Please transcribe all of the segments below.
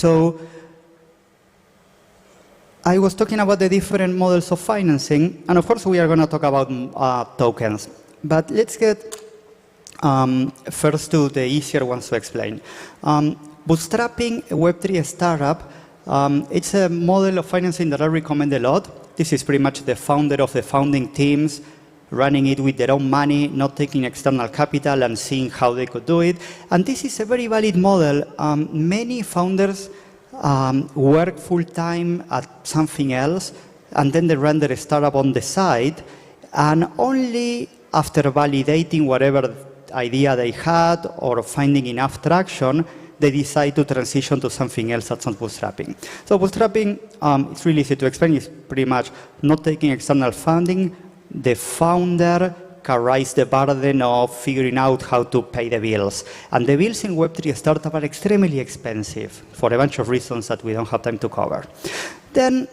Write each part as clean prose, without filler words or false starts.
So I was talking about the different models of financing, and of course we are going to talk about tokens. But let's get first to the easier ones to explain. Bootstrapping a Web3 startup, it's a model of financing that I recommend a lot. This is pretty much the founder of the founding teams running it with their own money, not taking external capital and seeing how they could do it. And this is a very valid model. Many founders work full-time at something else, and then they run their startup on the side, and only after validating whatever idea they had or finding enough traction, they decide to transition to something else that's not bootstrapping. So bootstrapping, it's really easy to explain. It's pretty much not taking external funding. The founder carries the burden of figuring out how to pay the bills. And the bills in Web3 startup are extremely expensive for a bunch of reasons that we don't have time to cover. Then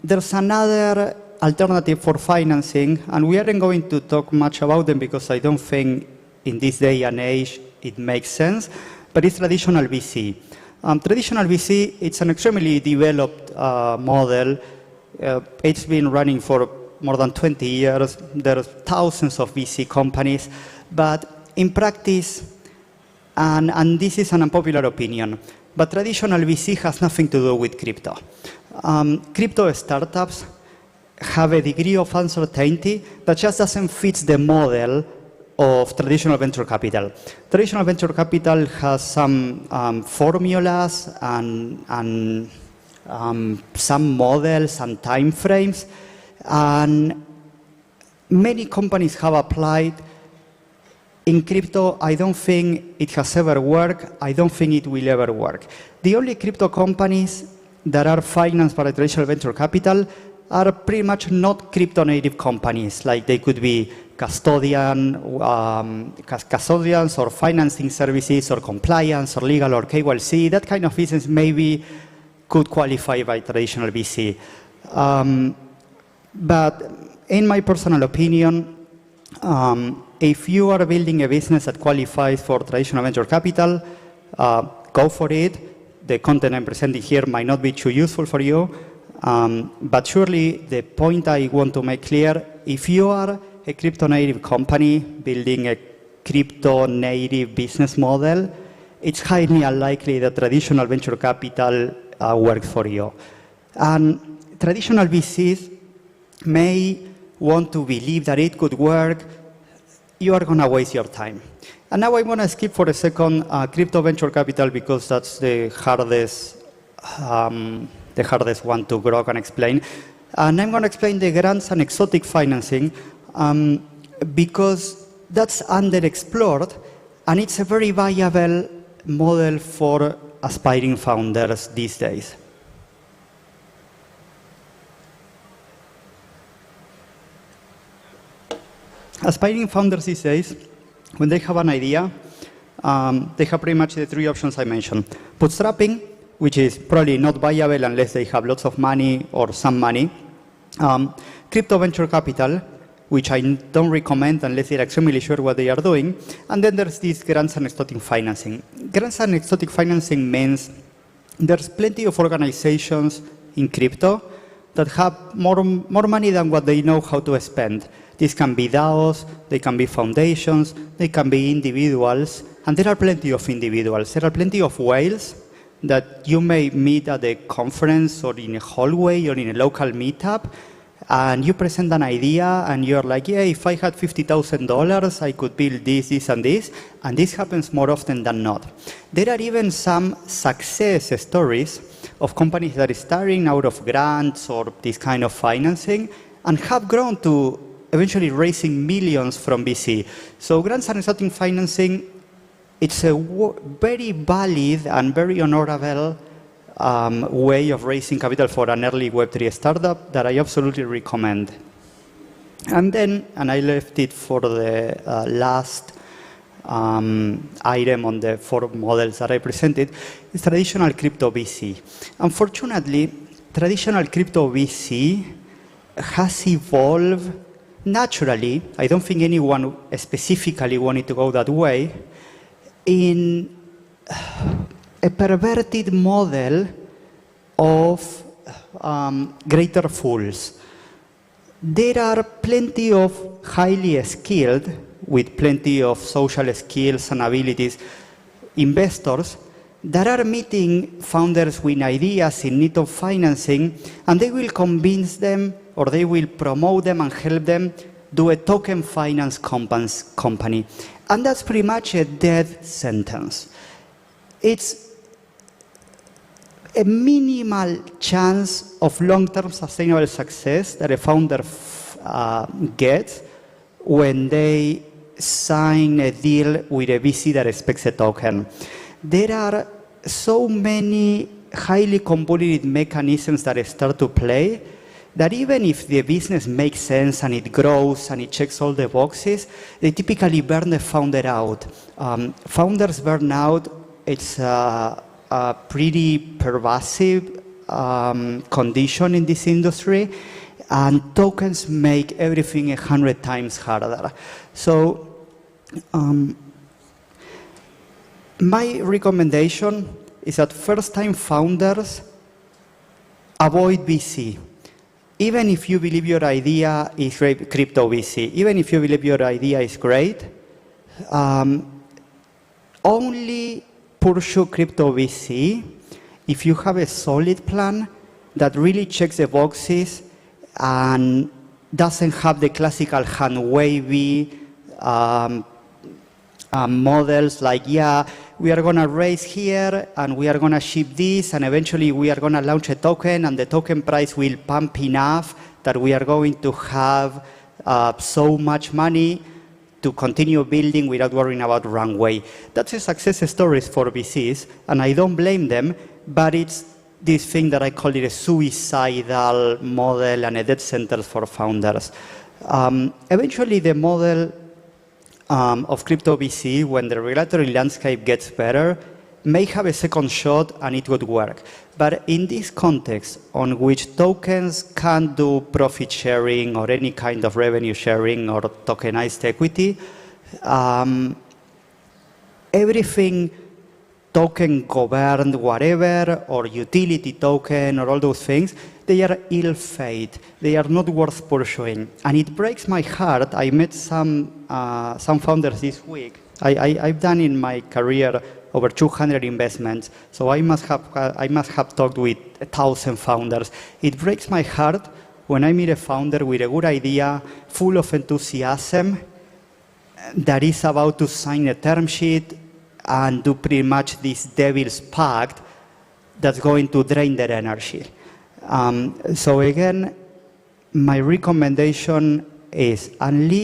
there's another alternative for financing, and we aren't going to talk much about them because I don't think in this day and age it makes sense, but it's traditional VC. Traditional VC, it's an extremely developed model. It's been running for more than 20 years. There are thousands of VC companies, but in practice, and this is an unpopular opinion, but traditional VC has nothing to do with crypto. Crypto startups have a degree of uncertainty that just doesn't fit the model of traditional venture capital. Traditional venture capital has some formulas and some models and time frames, and many companies have applied. In crypto, I don't think it has ever worked. I don't think it will ever work. The only crypto companies that are financed by traditional venture capital are pretty much not crypto-native companies. Like they could be custodians or financing services or compliance or legal or KYC. That kind of business maybe could qualify by traditional VC. But in my personal opinion, if you are building a business that qualifies for traditional venture capital, go for it. The content I'm presenting here might not be too useful for you. But surely the point I want to make clear, if you are a crypto-native company building a crypto-native business model, it's highly unlikely that traditional venture capital works for you. And traditional VCs may want to believe that it could work. You are going to waste your time. And now I want to skip for a second crypto venture capital because that's the hardest one to grok and explain. And I'm going to explain the grants and exotic financing because that's underexplored, and it's a very viable model for aspiring founders these days. Aspiring founders these days, when they have an idea, they have pretty much the three options I mentioned. Bootstrapping, which is probably not viable unless they have lots of money or some money. Crypto venture capital, which I don't recommend unless they're extremely sure what they are doing. And then there's this grants and exotic financing. Grants and exotic financing means there's plenty of organizations in crypto that have more money than what they know how to spend. These can be DAOs, they can be foundations, they can be individuals, and there are plenty of individuals. There are plenty of whales that you may meet at a conference or in a hallway or in a local meetup, and you present an idea and you're like, yeah, if I had $50,000, I could build this, this, and this happens more often than not. There are even some success stories of companies that are starting out of grants or this kind of financing and have grown to eventually raising millions from VC. So grants and exotic financing, it's a very valid and very honorable way of raising capital for an early Web3 startup that I absolutely recommend. And then, and I left it for the last item on the four models that I presented, is traditional crypto VC. Unfortunately, traditional crypto VC has evolved naturally. I don't think anyone specifically wanted to go that way, in a perverted model of greater fools. There are plenty of highly skilled, with plenty of social skills and abilities, investors that are meeting founders with ideas in need of financing, and they will convince them, or they will promote them and help them do a token finance company. And that's pretty much a death sentence. It's a minimal chance of long-term sustainable success that a founder gets when they sign a deal with a VC that expects a token. There are so many highly convoluted mechanisms that start to play that even if the business makes sense and it grows and it checks all the boxes, they typically burn the founder out. Founders burn out, it's a pretty pervasive condition in this industry, and tokens make everything 100 times harder. So my recommendation is that first-time founders avoid VC. Even if you believe your idea is great, crypto VC, even if you believe your idea is great, only pursue crypto VC if you have a solid plan that really checks the boxes and doesn't have the classical hand-wavy models like, yeah, we are going to raise here and we are going to ship this and eventually we are going to launch a token and the token price will pump enough that we are going to have so much money to continue building without worrying about runway. That's a success stories for VCs, and I don't blame them, but it's this thing that I call it a suicidal model and a death sentence for founders. Eventually, the model of crypto VC, when the regulatory landscape gets better, may have a second shot and it would work. But in this context, on which tokens can't do profit sharing or any kind of revenue sharing or tokenized equity, everything token governed whatever, or utility token, or all those things, they are ill-fated. They are not worth pursuing. And it breaks my heart. I met some founders this week. I've done in my career over 200 investments, so I must have talked with 1,000 founders. It breaks my heart when I meet a founder with a good idea, full of enthusiasm, that is about to sign a term sheet and do pretty much this devil's pact that's going to drain their energy. So again, my recommendation is, unless